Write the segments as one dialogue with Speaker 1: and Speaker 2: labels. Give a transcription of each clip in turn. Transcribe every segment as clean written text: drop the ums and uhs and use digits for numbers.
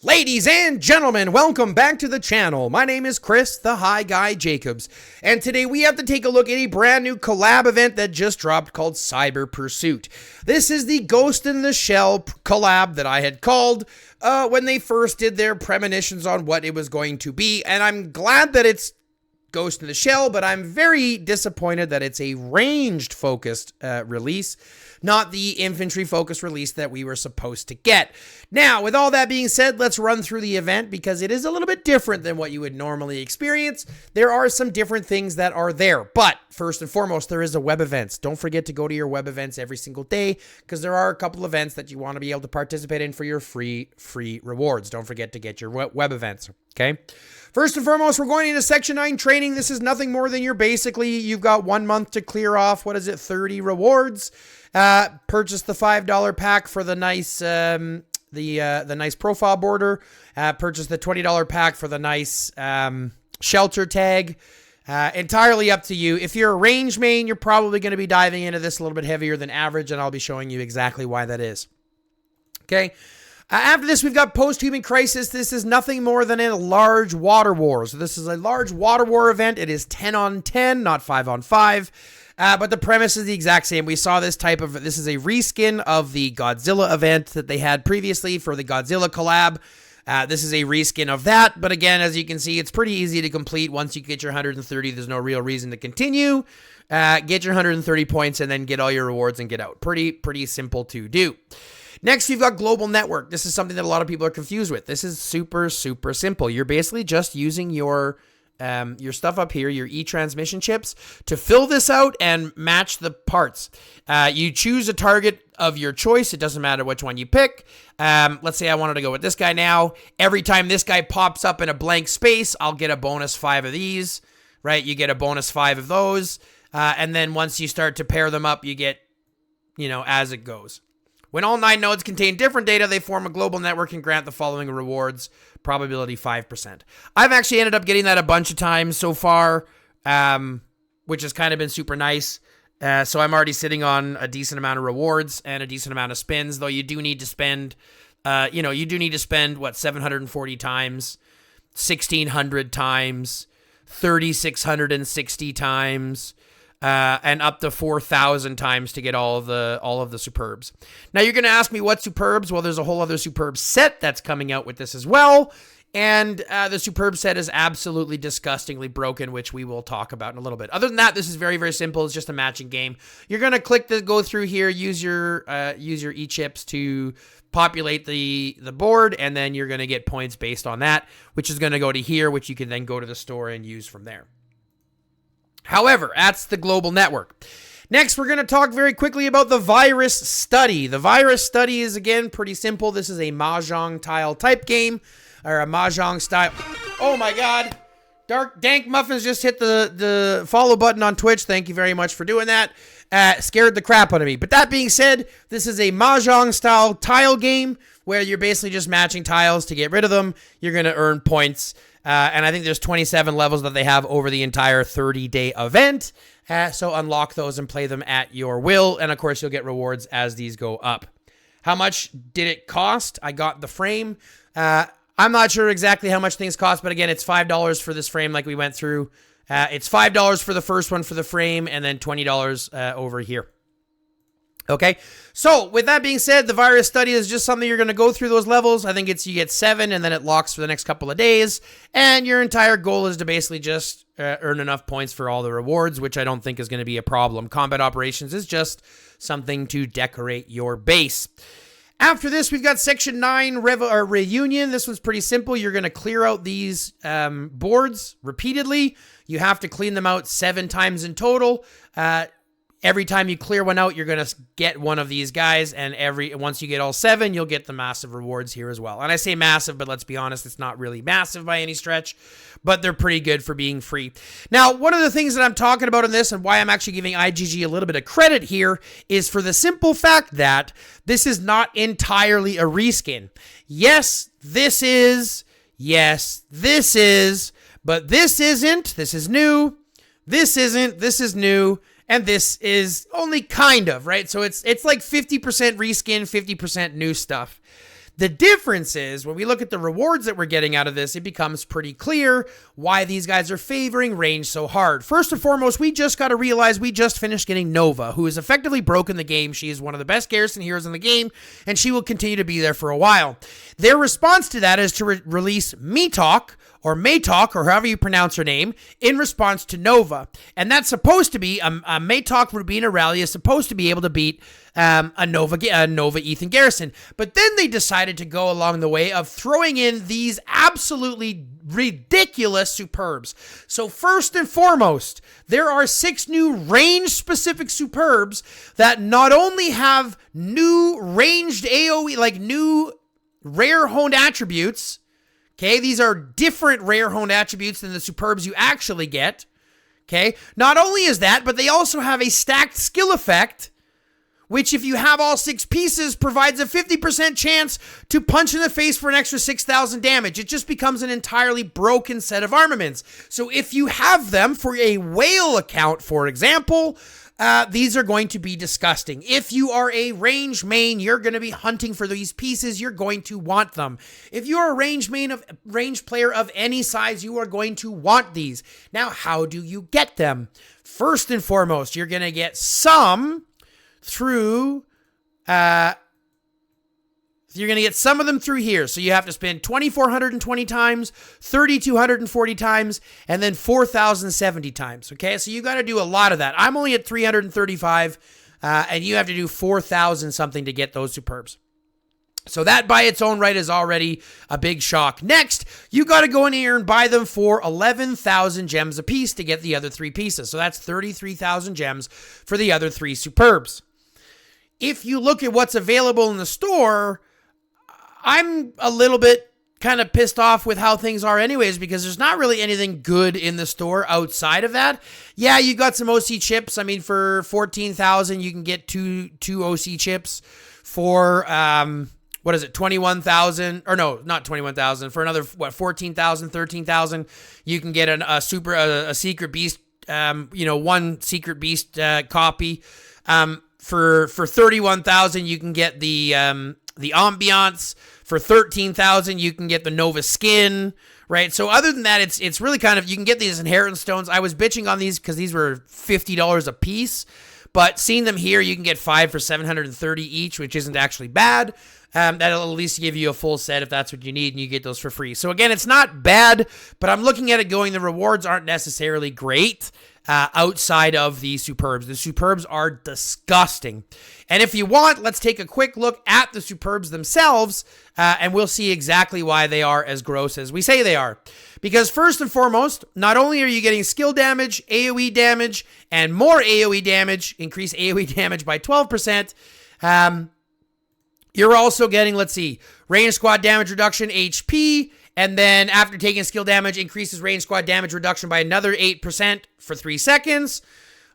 Speaker 1: Ladies and gentlemen, welcome back to the channel. My name is Chris, the High Guy Jacobs, and today we have to take a look at a brand new collab event that just dropped called Cyber Pursuit. This is the Ghost in the Shell collab that I had called when they first did their premonitions on what it was going to be, and I'm glad that it's Ghost in the Shell, but I'm very disappointed that it's a ranged-focused release, not the infantry-focused release that we were supposed to get. Now, with all that being said, let's run through the event because it is a little bit different than what you would normally experience. There are some different things that are there, but first and foremost, there is a web events. Don't forget to go to your web events every single day because there are a couple events that you want to be able to participate in for your free rewards. Don't forget to get your web events, okay? First and foremost, we're going into Section 9 training. This is nothing more than you've got 1 month to clear off, 30 rewards. Purchase the $5 pack for the nice the nice profile border. Purchase the $20 pack for the nice shelter tag. Entirely up to you. If you're a range main, you're probably going to be diving into this a little bit heavier than average, and I'll be showing you exactly why that is. Okay. After this, we've got Post-Human Crisis. This is nothing more than a large water war. So this is a large water war event. It is 10 on 10, not 5 on 5. But the premise is the exact same. We saw this is a reskin of the Godzilla event that they had previously for the Godzilla collab. This is a reskin of that. But again, as you can see, it's pretty easy to complete. Once you get your 130, there's no real reason to continue. Get your 130 points and then get all your rewards and get out. Pretty simple to do. Next, you've got Global Network. This is something that a lot of people are confused with. This is super simple. You're basically just using your stuff up here, your e-transmission chips, to fill this out and match the parts. You choose a target of your choice. It doesn't matter which one you pick. Let's say I wanted to go with this guy now. Every time this guy pops up in a blank space, I'll get a bonus 5 of these, right? You get a bonus 5 of those. And then once you start to pair them up, you get, as it goes. When all 9 nodes contain different data, they form a global network and grant the following rewards. Probability 5%. I've actually ended up getting that a bunch of times so far, which has kind of been super nice. So I'm already sitting on a decent amount of rewards and a decent amount of spins, though you do need to spend, 740 times, 1,600 times, 3,660 times, and up to 4,000 times to get all of the superbs. Now you're going to ask me what superbs? Well, there's a whole other superb set that's coming out with this as well. And the superb set is absolutely disgustingly broken, which we will talk about in a little bit. Other than that, this is very simple. It's just a matching game. You're going to go through here, use your e-chips to populate the board, and then you're going to get points based on that, which is going to go to here, which you can then go to the store and use from there. However, that's the global network. Next, we're going to talk very quickly about the virus study. The virus study is, again, pretty simple. This is a Mahjong tile type game, or a Mahjong style. Oh my God. Dank Muffins just hit the follow button on Twitch. Thank you very much for doing that. Scared the crap out of me. But that being said, this is a Mahjong style tile game where you're basically just matching tiles to get rid of them. You're going to earn points. And I think there's 27 levels that they have over the entire 30-day event. So unlock those and play them at your will. And of course, you'll get rewards as these go up. How much did it cost? I got the frame. I'm not sure exactly how much things cost, but again, it's $5 for this frame like we went through. It's $5 for the first one for the frame and then $20 over here. Okay, so with that being said, the virus study is just something you're going to go through those levels. I think you get 7 and then it locks for the next couple of days. And your entire goal is to basically just earn enough points for all the rewards, which I don't think is going to be a problem. Combat operations is just something to decorate your base. After this, we've got Section 9 Reunion. This one's pretty simple. You're going to clear out these boards repeatedly. You have to clean them out 7 times in total. Every time you clear one out, you're going to get one of these guys, and once you get all 7, you'll get the massive rewards here as well. And I say massive, but let's be honest, it's not really massive by any stretch, but they're pretty good for being free. Now, one of the things that I'm talking about in this and why I'm actually giving IGG a little bit of credit here is for the simple fact that this is not entirely a reskin. Yes, this is. Yes, this is. But this isn't. This is new. This isn't. This is new. And this is only kind of, right? So it's like 50% reskin, 50% new stuff. The difference is when we look at the rewards that we're getting out of this, it becomes pretty clear why these guys are favoring range so hard. First and foremost, we just got to realize we just finished getting Nova, who has effectively broken the game. She is one of the best garrison heroes in the game, and she will continue to be there for a while. Their response to that is to release Metalk, or Maytalk, or however you pronounce her name, in response to Nova. And that's supposed to be, a Maytalk Rubina Rally is supposed to be able to beat a Nova Ethan Garrison. But then they decided to go along the way of throwing in these absolutely ridiculous superbs. So first and foremost, there are 6 new range-specific superbs that not only have new ranged AoE, like new rare honed attributes. Okay, these are different rare honed attributes than the superbs you actually get. Okay, not only is that, but they also have a stacked skill effect, which if you have all 6 pieces, provides a 50% chance to punch in the face for an extra 6,000 damage. It just becomes an entirely broken set of armaments. So if you have them for a whale account, for example, these are going to be disgusting. If you are a range main, you're going to be hunting for these pieces. You're going to want them. If you are a range player of any size, you are going to want these. Now, how do you get them? First and foremost, you're going to get some through, you're going to get some of them through here. So you have to spend 2,420 times, 3,240 times, and then 4,070 times. Okay, so you got to do a lot of that. I'm only at 335, and you have to do 4,000 something to get those superbs. So that by its own right is already a big shock. Next, you got to go in here and buy them for 11,000 gems a piece to get the other 3 pieces. So that's 33,000 gems for the other 3 superbs. If you look at what's available in the store, I'm a little bit kind of pissed off with how things are anyways, because there's not really anything good in the store outside of that. Yeah, you got some OC chips. I mean, for 14,000, you can get two OC chips. For, 21,000, or no, not 21,000. For another, 14,000, 13,000, you can get a secret beast, 1 secret beast copy. For 31,000, you can get the ambiance. For 13,000, you can get the Nova skin, right? So other than that, it's really kind of, you can get these inheritance stones. I was bitching on these because these were $50 a piece, but seeing them here, you can get 5 for 730 each, which isn't actually bad. That'll at least give you a full set if that's what you need, and you get those for free. So again, it's not bad, but I'm looking at it going, the rewards aren't necessarily great outside of the superbs. The superbs are disgusting. And if you want, let's take a quick look at the superbs themselves, and we'll see exactly why they are as gross as we say they are. Because first and foremost, not only are you getting skill damage, AoE damage, and more AoE damage, increase AoE damage by 12%, you're also getting, let's see, range squad damage reduction, HP, and then after taking skill damage, increases range squad damage reduction by another 8% for 3 seconds.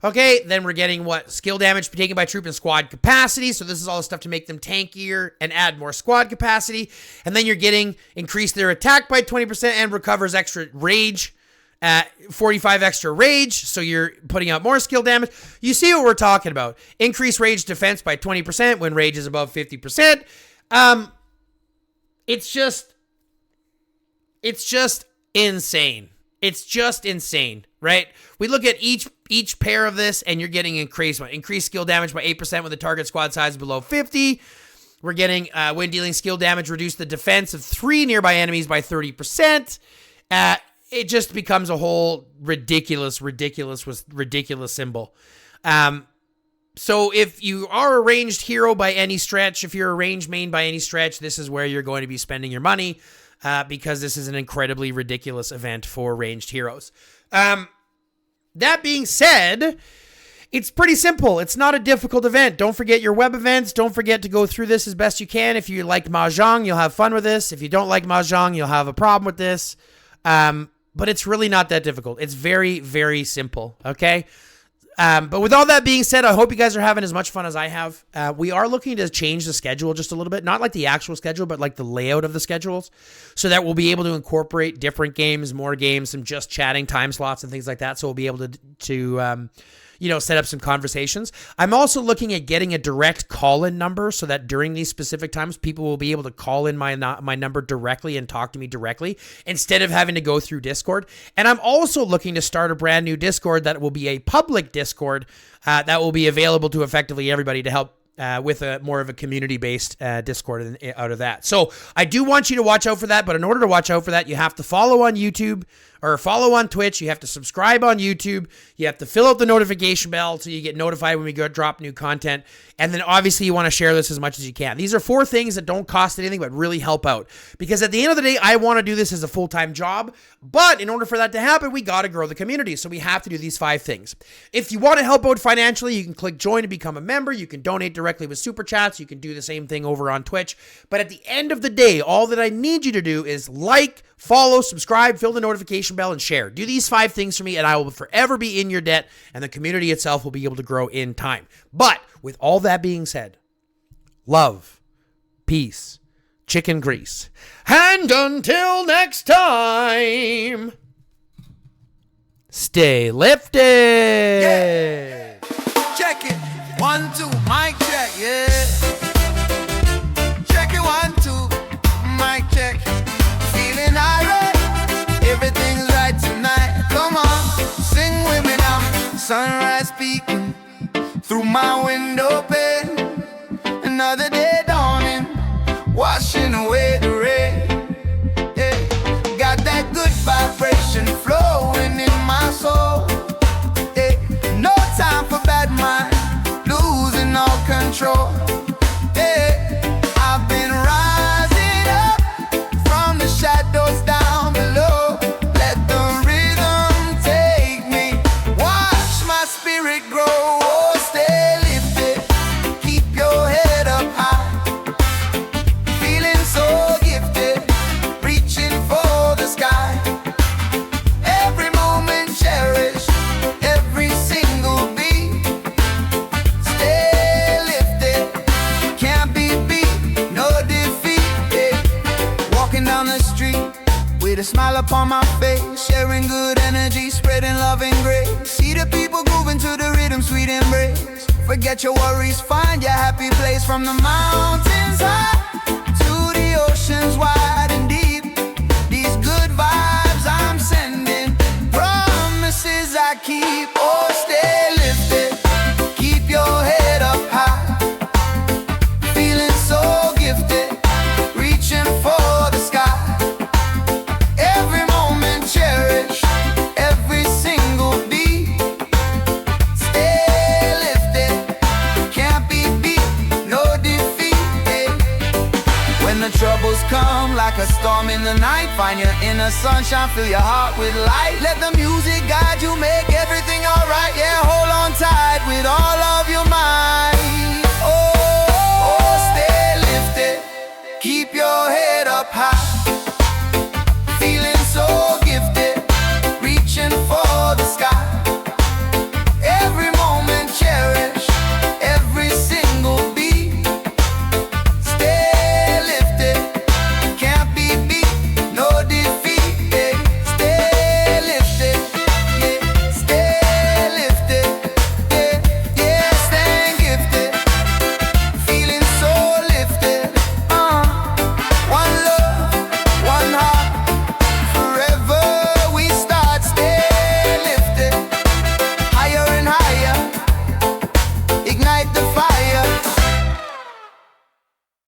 Speaker 1: Okay, then we're getting what? Skill damage taken by troop and squad capacity. So this is all the stuff to make them tankier and add more squad capacity. And then you're getting increase their attack by 20% and recovers extra rage, 45 extra rage. So you're putting out more skill damage. You see what we're talking about. Increase rage defense by 20% when rage is above 50%. It's just insane. It's just insane, right? We look at each pair of this, and you're getting increased skill damage by 8% when the target squad size is below 50. We're getting, when dealing skill damage, reduce the defense of 3 nearby enemies by 30%. It just becomes a whole ridiculous symbol. So if you are a ranged hero by any stretch, if you're a ranged main by any stretch, this is where you're going to be spending your money. Because this is an incredibly ridiculous event for ranged heroes. That being said, it's pretty simple. It's not a difficult event. Don't forget your web events. Don't forget to go through this as best you can. If you like Mahjong, you'll have fun with this. If you don't like Mahjong, you'll have a problem with this. But it's really not that difficult. It's very, very simple, okay? But with all that being said, I hope you guys are having as much fun as I have. We are looking to change the schedule just a little bit. Not like the actual schedule, but like the layout of the schedules. So that we'll be able to incorporate different games, more games, some just chatting time slots and things like that. So we'll be able to set up some conversations. I'm also looking at getting a direct call-in number so that during these specific times, people will be able to call in my number directly and talk to me directly instead of having to go through Discord. And I'm also looking to start a brand new Discord that will be a public Discord that will be available to effectively everybody to help with a more of a community-based Discord out of that. So I do want you to watch out for that, but in order to watch out for that, you have to follow on YouTube or follow on Twitch. You have to subscribe on YouTube. You have to fill out the notification bell so you get notified when we go drop new content. And then obviously you want to share this as much as you can. These are 4 things that don't cost anything but really help out. Because at the end of the day, I want to do this as a full-time job. But in order for that to happen, we got to grow the community. So we have to do these 5 things. If you want to help out financially, you can click join to become a member. You can donate directly with Super Chats. You can do the same thing over on Twitch. But at the end of the day, all that I need you to do is like, follow, subscribe, fill the notification bell, and share. Do these 5 things for me, and I will forever be in your debt, and the community itself will be able to grow in time. But with all that being said, love, peace, chicken grease, and until next time, stay lifted.
Speaker 2: Yeah. Check it. 1, 2, mic check. Yeah. Check it. 1, 2, mic check. Feeling alright. Everything's right tonight. Come on, sing with me now. Sunrise peeking through my window pane. Another day dawning, washing away the rain. Yeah. Got that good vibration flowing in my soul. Yeah. No time for bad mind, losing all control. Yeah. I've been rising up from the shadows down below. Let the rhythm take me, watch my spirit grow. Oh, stay lifted, keep your head up high. Feeling so gifted, reaching for the sky. Every moment cherish, every single beat. Stay lifted, can't be beat, no defeat. Yeah. Walking down the street with a smile upon my face, sharing good energy, spreading love and grace. See the people grooving to the rhythm, sweet embrace. Forget your worries, find your happy place. From the mountains high to the oceans wide and deep. These good vibes I'm sending, promises I keep. Oh, stay lifted, keep your head up high. Feeling so gifted, reaching for the sky. Every moment cherish, every single beat. Stay lifted, can't be beat, no defeat. Yeah. When the troubles come like a storm in the night, find your inner sunshine, fill your heart with light. Let the music guide you, make everything alright. Yeah, hold on tight with all of your might. Oh, stay lifted, keep your head up high.